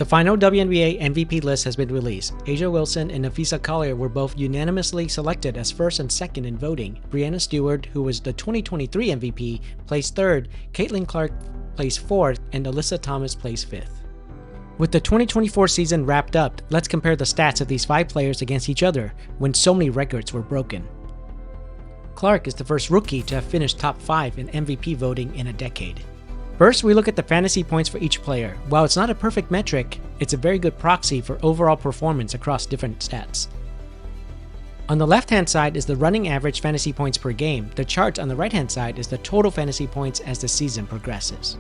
The final WNBA MVP list has been released. A'ja Wilson and Napheesa Collier were both unanimously selected as first and second in voting. Breanna Stewart, who was the 2023 MVP, placed third, Caitlin Clark placed fourth, and Alyssa Thomas placed fifth. With the 2024 season wrapped up, let's compare the stats of these 5 players against each other when so many records were broken. Clark is the first rookie to have finished top 5 in MVP voting in a decade. First, we look at the fantasy points for each player. While it's not a perfect metric, it's a very good proxy for overall performance across different stats. On the left-hand side is the running average fantasy points per game. The chart on the right-hand side is the total fantasy points as the season progresses.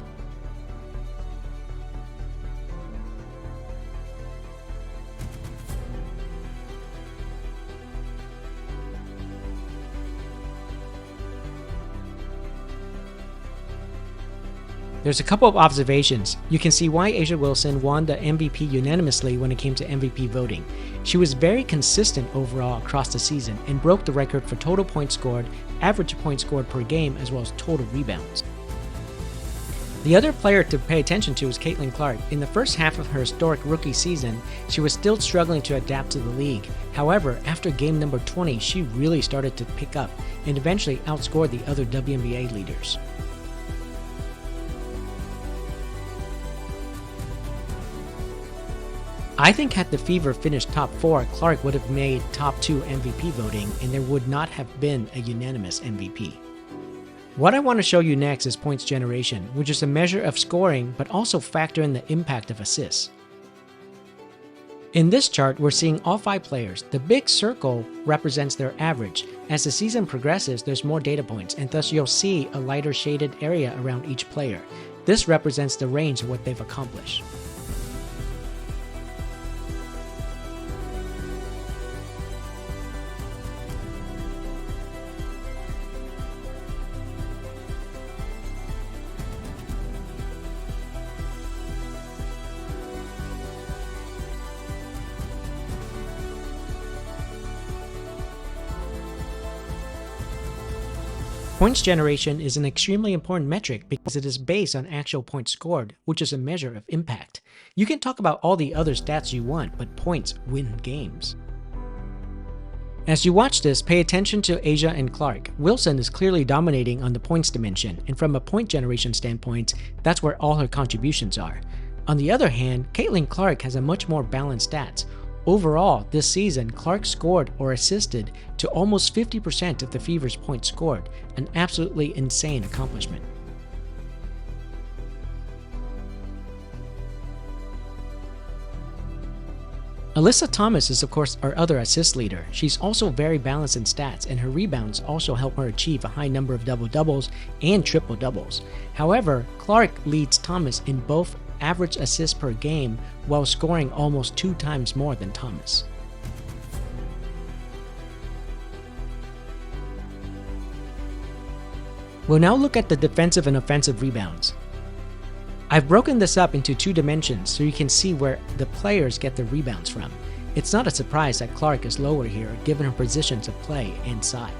There's a couple of observations. You can see why A'ja Wilson won the MVP unanimously when it came to MVP voting. She was very consistent overall across the season and broke the record for total points scored, average points scored per game, as well as total rebounds. The other player to pay attention to is Caitlin Clark. In the first half of her historic rookie season, she was still struggling to adapt to the league. However, after game number 20, she really started to pick up and eventually outscored the other WNBA leaders. I think had the Fever finished top 4, Clark would have made top 2 MVP voting and there would not have been a unanimous MVP. What I want to show you next is points generation, which is a measure of scoring but also factor in the impact of assists. In this chart, we're seeing all 5 players. The big circle represents their average. As the season progresses, there's more data points, and thus you'll see a lighter shaded area around each player. This represents the range of what they've accomplished. Points generation is an extremely important metric because it is based on actual points scored, which is a measure of impact. You can talk about all the other stats you want, but points win games. As you watch this, pay attention to A'ja and Clark. Wilson is clearly dominating on the points dimension, and from a point generation standpoint, that's where all her contributions are. On the other hand, Caitlin Clark has a much more balanced stats. Overall, this season, Clark scored or assisted to almost 50% of the Fever's points scored, an absolutely insane accomplishment. Alyssa Thomas is of course our other assist leader. She's also very balanced in stats, and her rebounds also help her achieve a high number of double-doubles and triple-doubles. However, Clark leads Thomas in both average assists per game while scoring almost 2 times more than Thomas. We'll now look at the defensive and offensive rebounds. I've broken this up into 2 dimensions so you can see where the players get their rebounds from. It's not a surprise that Clark is lower here given her positions of play and size.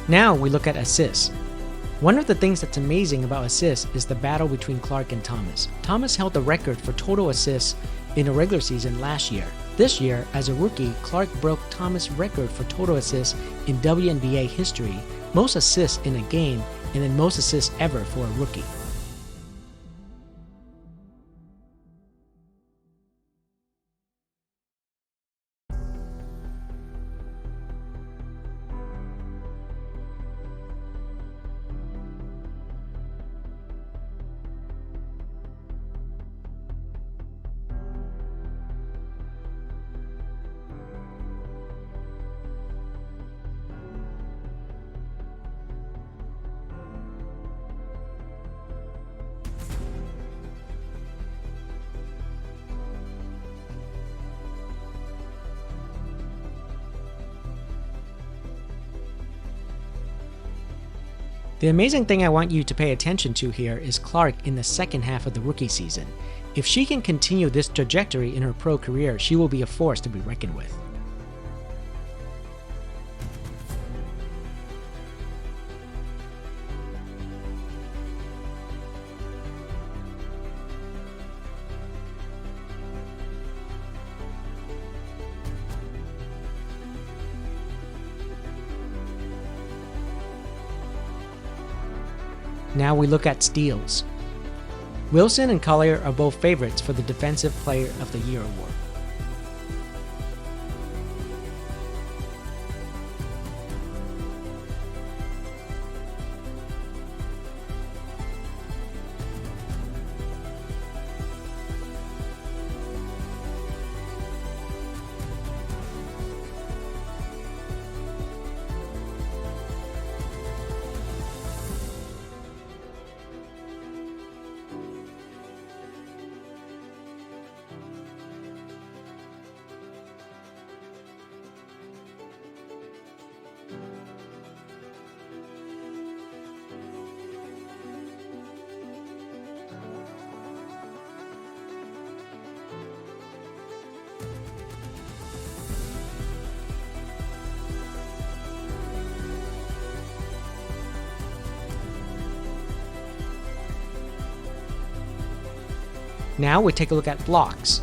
Now we look at assists. One of the things that's amazing about assists is the battle between Clark and Thomas. Thomas held the record for total assists in a regular season last year. This year, as a rookie, Clark broke Thomas' record for total assists in WNBA history, most assists in a game, and then most assists ever for a rookie. The amazing thing I want you to pay attention to here is Clark in the second half of the rookie season. If she can continue this trajectory in her pro career, she will be a force to be reckoned with. Now we look at steals. Wilson and Collier are both favorites for the Defensive Player of the Year award. Now we take a look at blocks.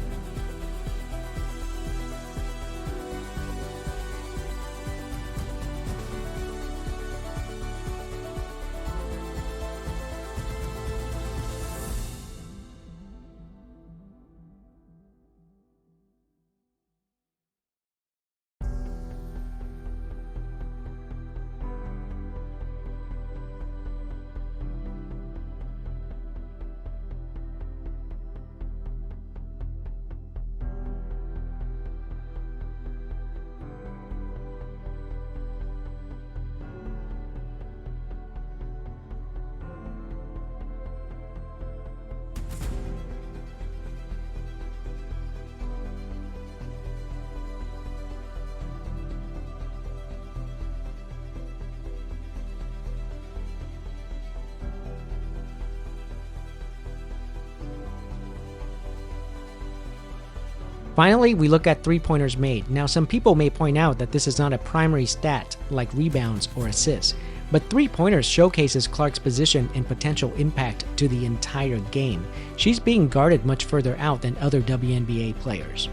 Finally, we look at three-pointers made. Now, some people may point out that this is not a primary stat like rebounds or assists, but three-pointers showcases Clark's position and potential impact to the entire game. She's being guarded much further out than other WNBA players.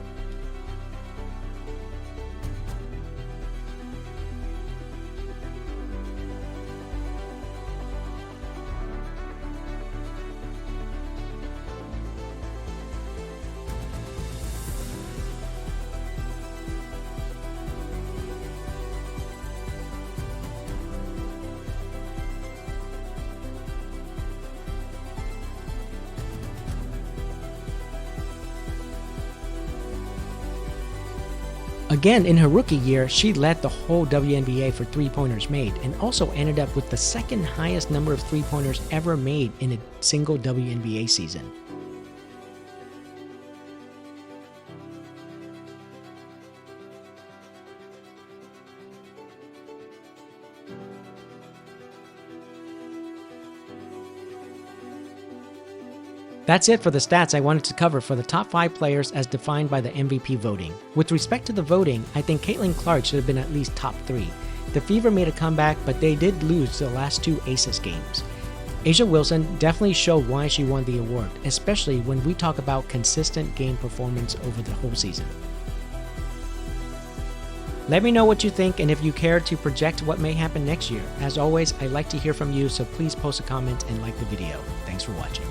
Again, in her rookie year, she led the whole WNBA for three-pointers made and also ended up with the second highest number of three-pointers ever made in a single WNBA season. That's it for the stats I wanted to cover for the top 5 players as defined by the MVP voting. With respect to the voting, I think Caitlin Clark should have been at least top 3. The Fever made a comeback, but they did lose the last 2 Aces games. A'ja Wilson definitely showed why she won the award, especially when we talk about consistent game performance over the whole season. Let me know what you think and if you care to project what may happen next year. As always, I like to hear from you, so please post a comment and like the video. Thanks for watching.